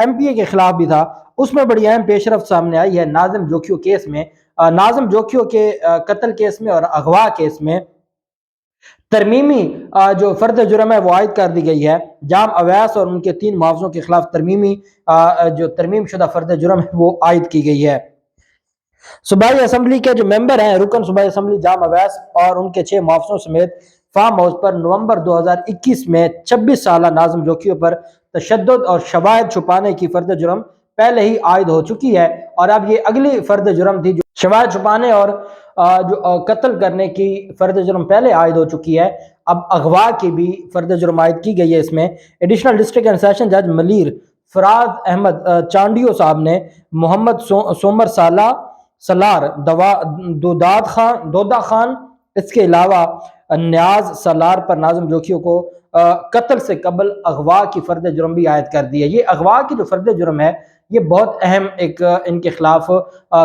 MPA کے خلاف بھی تھا، اس میں بڑی اہم پیش رفت سامنے آئی ہے ناظم جوکھیو کیس میں۔ ناظم جوکھیو کے قتل کیس میں اور اغوا کیس میں ترمیمی جو فرد جرم ہے وہ عائد کر دی گئی ہے۔ جام اویس اور ان کے 3 معاوضوں کے خلاف ترمیمی جو ترمیم شدہ فرد جرم ہے وہ عائد کی گئی ہے۔ صوبائی اسمبلی کے جو ممبر ہیں، رکن صوبائی اسمبلی جام اویس اور ان کے 6 معاوضوں سمیت فارم ہاؤس پر نومبر 2021 میں 26 سالہ ناظم جوکھیو پر تشدد اور شواہد چھپانے کی فرد جرم پہلے ہی عائد ہو چکی ہے، اور اب یہ اگلی فرد جرم تھی جو شواہد چھپانے اور جو قتل کرنے کی فرد جرم پہلے عائد ہو چکی ہے، اب اغوا کی بھی فرد جرم عائد کی گئی ہے۔ اس میں ایڈیشنل ڈسٹرکٹ اینڈ سیشن جج ملیر فراز احمد چانڈیو صاحب نے محمد سومر سالار دودہ خان، اس کے علاوہ نیاز سالار پر ناظم جوکھیو کو قتل سے قبل اغوا کی فرد جرم بھی عائد کر دی ہے۔ یہ اغوا کی جو فرد جرم ہے یہ بہت اہم ایک ان کے خلاف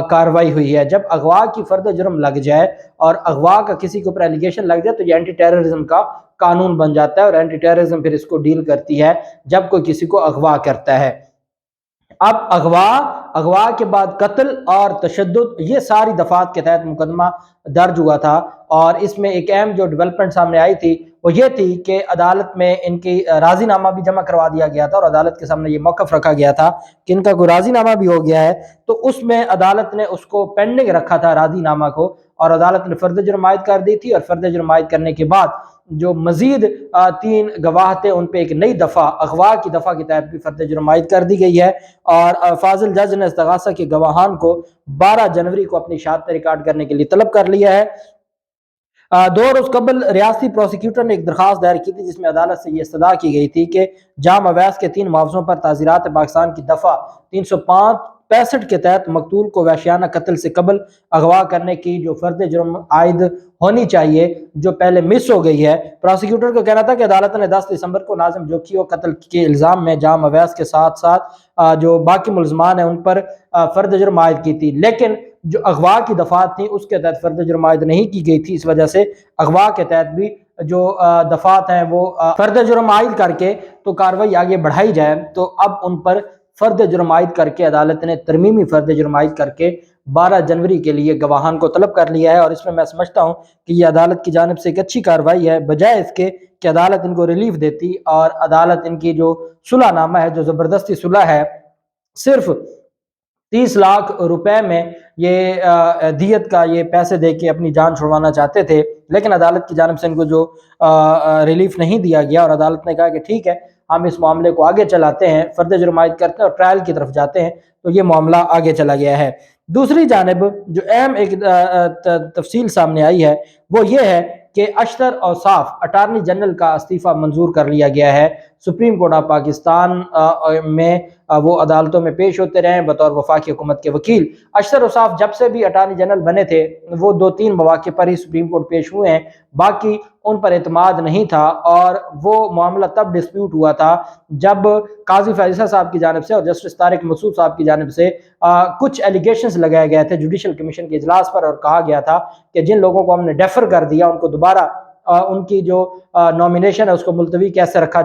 کارروائی ہوئی ہے۔ جب اغوا کی فرد جرم لگ جائے اور اغوا کا کسی کے اوپر ایلیگیشن لگ جائے تو یہ اینٹی ٹیررزم کا قانون بن جاتا ہے، اور اینٹی ٹیررزم پھر اس کو ڈیل کرتی ہے جب کوئی کسی کو اغوا کرتا ہے۔ اب اغوا کے بعد قتل اور تشدد، یہ ساری دفعات کے تحت مقدمہ درج ہوا تھا، اور اس میں ایک اہم جو ڈیولپمنٹ سامنے آئی تھی وہ یہ تھی کہ عدالت میں ان کی راضی نامہ بھی جمع کروا دیا گیا تھا، اور عدالت کے سامنے یہ موقف رکھا گیا تھا کہ ان کا کوئی راضی نامہ بھی ہو گیا ہے، تو اس میں عدالت نے اس کو پینڈنگ رکھا تھا راضی نامہ کو، اور عدالت نے فرد جرم عائد کر دی تھی، اور فرد جرم عائد کرنے کے بعد جو مزید 3 گواہ تھے ان پہ ایک نئی دفعہ اغوا کی دفعہ کے تحت بھی فرد جرم عائد کر دی گئی ہے، اور فاضل جج نے استغاثہ کے گواہان کو 12 جنوری کو اپنی شہادت ریکارڈ کرنے کے لیے طلب کر لیا ہے۔ 2 روز قبل ریاستی پروسیکیوٹر نے ایک درخواست دائر کی تھی جس میں عدالت سے یہ استدعا کی گئی تھی کہ جام اویس کے 3 معاوضوں پر تعزیرات پاکستان کی دفعہ 365 کے تحت مقتول کو وحشیانہ قتل سے قبل اغوا کرنے کی جو فرد جرم عائد ہونی چاہیے جو پہلے مس ہو گئی ہے۔ پروسیکیوٹر کو کہنا تھا کہ عدالت نے 10 دسمبر کو ناظم جوکھیو قتل کے الزام میں جام اویس کے ساتھ ساتھ جو باقی ملزمان ہیں ان پر فرد جرم عائد کی تھی، لیکن جو اغوا کی دفعات تھیں اس کے تحت فرد جرم عائد نہیں کی گئی تھی، اس وجہ سے اغوا کے تحت بھی جو دفعات ہیں وہ فرد جرم عائد کر کے تو کارروائی آگے بڑھائی جائے، تو اب ان پر فرد جرم عائد کر کے عدالت نے ترمیمی فرد جرم عائد کر کے 12 جنوری کے لیے گواہان کو طلب کر لیا ہے، اور اس میں سمجھتا ہوں کہ یہ عدالت کی جانب سے ایک اچھی کارروائی ہے، بجائے اس کے کہ عدالت ان کو ریلیف دیتی اور عدالت ان کی جو صلح نامہ ہے، جو زبردستی صلح ہے، صرف 30 لاکھ روپے میں یہ دیت کا یہ پیسے دے کے اپنی جان چھڑوانا چاہتے تھے، لیکن عدالت کی جانب سے ان کو جو ریلیف نہیں دیا گیا، اور عدالت نے کہا کہ ٹھیک ہے ہم اس معاملے کو آگے چلاتے ہیں، فرد جرم عائد کرتے ہیں اور ٹرائل کی طرف جاتے ہیں، تو یہ معاملہ آگے چلا گیا ہے۔ دوسری جانب جو اہم ایک تفصیل سامنے آئی ہے وہ یہ ہے کہ اشتر اوصاف اٹارنی جنرل کا استعفیٰ منظور کر لیا گیا ہے۔ سپریم کورٹ آف پاکستان میں وہ عدالتوں میں پیش ہوتے رہے بطور وفاقی حکومت کے وکیل۔ اشتر اوصاف جب سے بھی اٹارنی جنرل بنے تھے وہ 2-3 مواقع پر ہی سپریم کورٹ پیش ہوئے ہیں، باقی ان پر اعتماد نہیں تھا، اور وہ معاملہ تب ڈسپیوٹ ہوا تھا جب قاضی فیصل صاحب کی جانب سے اور جسٹس طارق مسعود صاحب کی جانب سے کچھ ایلیگیشنز لگائے گئے تھے جوڈیشل کمیشن کے اجلاس پر، اور کہا گیا تھا کہ جن لوگوں کو ہم نے ڈیفر کر دیا ان کو دوبارہ ان کی جو نومینیشن ہے اس کو ملتوی کیسے رکھا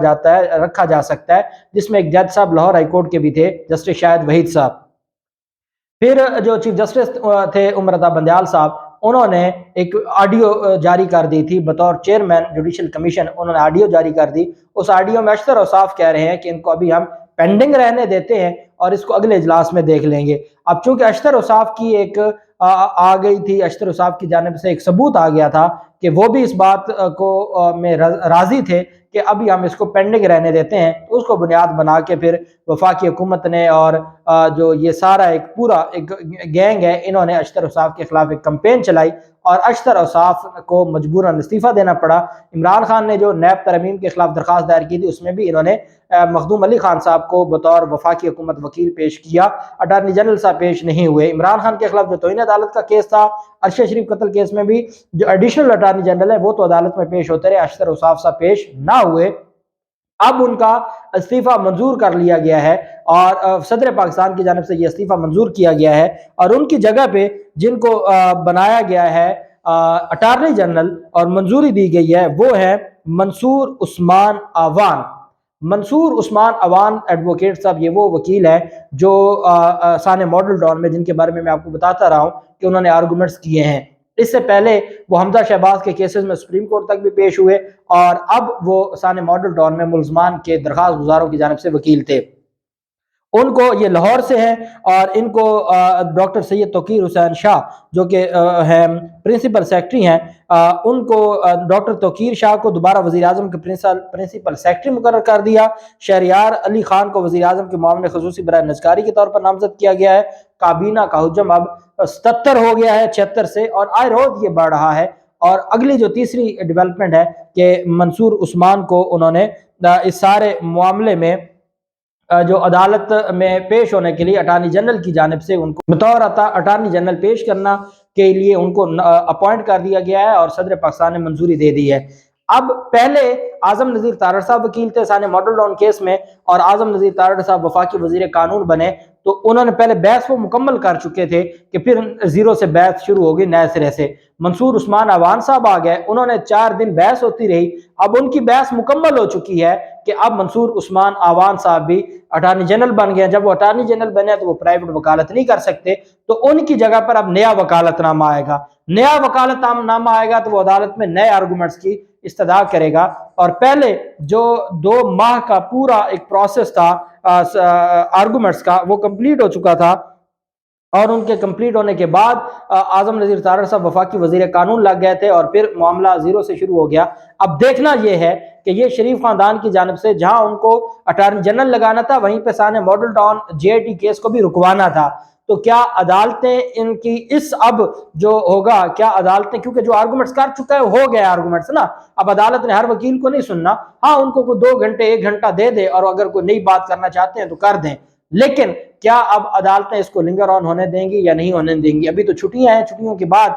جا سکتا ہے، جس میں ایک جج صاحب لاہور ہائی کورٹ کے بھی تھے، جسٹس شاہد وحید صاحب۔ پھر جو چیف جسٹس تھے عمر عطا بندیال صاحب، انہوں نے ایک آڈیو جاری کر دی تھی بطور چیئرمین جوڈیشل کمیشن، انہوں نے آڈیو جاری کر دی، اس آڈیو میں اشتر اوصاف کہہ رہے ہیں کہ ان کو ابھی ہم پینڈنگ رہنے دیتے ہیں اور اس کو اگلے اجلاس میں دیکھ لیں گے۔ اب چونکہ اشتر اوصاف کی ایک آ گئی تھی، اشتر اوصاف کی جانب سے ایک ثبوت آ گیا تھا کہ وہ بھی اس بات کو میں راضی تھے کہ ابھی ہم اس کو پینڈنگ رہنے دیتے ہیں، اس کو بنیاد بنا کے پھر وفاقی حکومت نے اور جو یہ سارا ایک پورا ایک گینگ ہے انہوں نے اشتر اوصاف کے خلاف ایک کمپین چلائی، اور اشتر اوصاف کو مجبوراً استعفیٰ دینا پڑا۔ عمران خان نے جو نیب ترمیم کے خلاف درخواست دائر کی تھی اس میں بھی انہوں نے مخدوم علی خان صاحب کو بطور وفاقی حکومت وکیل پیش کیا، اٹارنی جنرل صاحب پیش نہیں ہوئے۔ عمران خان کے خلاف جو توہین عدالت کا کیس تھا، عرشیا شریف قتل کیس میں بھی جو ایڈیشنل اٹارنی جنرل ہے وہ تو عدالت میں پیش ہوتے رہے، اشتر اوصاف صاحب پیش نہ ہوئے۔ اب ان کا استعفیٰ منظور کر لیا گیا ہے، اور صدر پاکستان کی جانب سے یہ استعفیٰ منظور کیا گیا ہے، اور ان کی جگہ پہ جن کو بنایا گیا ہے اٹارنی جنرل اور منظوری دی گئی ہے وہ ہے منصور عثمان آوان۔ منصور عثمان اوان ایڈوکیٹ صاحب، یہ وہ وکیل ہیں جو سانے ماڈل ٹاؤن میں، جن کے بارے میں آپ کو بتاتا رہا ہوں کہ انہوں نے آرگومنٹس کیے ہیں۔ اس سے پہلے وہ حمزہ شہباز کے کیسز میں سپریم کورٹ تک بھی پیش ہوئے، اور اب وہ سانے ماڈل ٹاؤن میں ملزمان کے درخواست گزاروں کی جانب سے وکیل تھے۔ ان کو، یہ لاہور سے ہیں، اور ان کو ڈاکٹر سید توقیر حسین شاہ جو کہ ہیں پرنسپل سیکرٹری ہیں، ان کو ڈاکٹر توقیر شاہ کو دوبارہ وزیر اعظم کے پرنسپل سیکرٹری مقرر کر دیا۔ شہریار علی خان کو وزیر اعظم کے معاون خصوصی برائے نجکاری کے طور پر نامزد کیا گیا ہے۔ کابینہ کا حجم اب 77 ہو گیا ہے 76 سے، اور آئے روز یہ بڑھ رہا ہے۔ اور اگلی جو تیسری ڈیولپمنٹ ہے کہ منصور عثمان کو انہوں نے اس سارے معاملے میں جو عدالت میں پیش ہونے کے لیے اٹارنی جنرل کی جانب سے ان کو بطور اٹارنی جنرل پیش کرنا کے لیے ان کو اپوائنٹ کر دیا گیا ہے، اور صدر پاکستان نے منظوری دے دی ہے۔ اب پہلے اعظم نذیر تارڑ صاحب وکیل تھے سانے ماڈل ٹاؤن کیس میں، اور اعظم نذیر تارڑ صاحب وفاقی وزیر قانون بنے، تو انہوں نے پہلے بحث وہ مکمل کر چکے تھے کہ پھر زیرو سے بحث شروع ہوگی نئے سرے سے۔ منصور عثمان اوان صاحب آ گئے، انہوں نے 4 دن بحث ہوتی رہی، اب ان کی بحث مکمل ہو چکی ہے کہ اب منصور عثمان اوان صاحب بھی اٹارنی جنرل بن گئے۔ جب وہ اٹارنی جنرل بنے تو وہ پرائیویٹ وکالت نہیں کر سکتے، تو ان کی جگہ پر اب نیا وکالت نامہ آئے گا۔ نیا وکالت نامہ آئے گا تو وہ عدالت میں نئے آرگومنٹس کی استدعا کرے گا، اور پہلے جو 2 ماہ کا پورا ایک پروسیس تھا آرگومنٹس کا، وہ کمپلیٹ ہو چکا تھا، اور ان کے کمپلیٹ ہونے کے بعد اعظم نذیر تارڑ صاحب وفاقی وزیر قانون لگ گئے تھے، اور پھر معاملہ زیرو سے شروع ہو گیا۔ اب دیکھنا یہ ہے کہ یہ شریف خاندان کی جانب سے جہاں ان کو اٹارنی جنرل لگانا تھا، وہیں پہ سانے Model Town J T case کو بھی رکوانا تھا۔ تو کیا عدالتیں ان کی اس اب جو ہوگا، کیا عدالتیں، کیونکہ جو آرگومنٹس کر چکا ہے ہو گیا آرگومنٹس نا، اب عدالت نے ہر وکیل کو نہیں سننا، ہاں ان کو کوئی 2 گھنٹے 1 گھنٹہ دے دے، اور اگر کوئی نئی بات کرنا چاہتے ہیں تو کر دیں، لیکن کیا اب عدالتیں اس کو لنگر آن ہونے دیں گی یا نہیں ہونے دیں گی؟ ابھی تو چھٹیاں ہیں، چھٹیوں کے بعد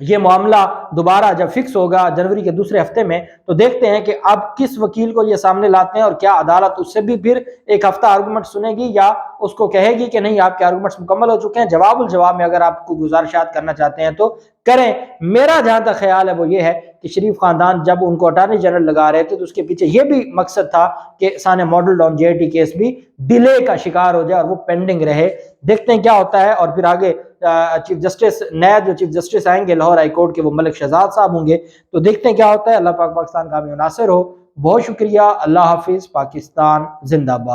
یہ معاملہ دوبارہ جب فکس ہوگا جنوری کے دوسرے ہفتے میں، تو دیکھتے ہیں کہ اب کس وکیل کو یہ سامنے لاتے ہیں، اور کیا عدالت اس سے بھی پھر ایک ہفتہ آرگومنٹ سنے گی، یا اس کو کہے گی کہ نہیں آپ کے آرگومنٹس مکمل ہو چکے ہیں۔ جواب الجواب میں اگر آپ کو گزارشات کرنا چاہتے ہیں تو کریں۔ میرا جہاں تک خیال ہے وہ یہ ہے کہ شریف خاندان جب ان کو اٹارنی جنرل لگا رہے تھے تو اس کے پیچھے یہ بھی مقصد تھا کہ سانے Model Town J T case بھی ڈیلے کا شکار ہو جائے اور وہ پینڈنگ رہے۔ دیکھتے ہیں کیا ہوتا ہے، اور پھر آگے چیف جسٹس، نئے جو چیف جسٹس آئیں گے لاہور ہائی کورٹ کے، وہ ملک شہزاد صاحب ہوں گے، تو دیکھتے ہیں کیا ہوتا ہے۔ اللہ پاک پاکستان کا بھی ناصر ہو۔ بہت شکریہ، اللہ حافظ، پاکستان زندہ باد۔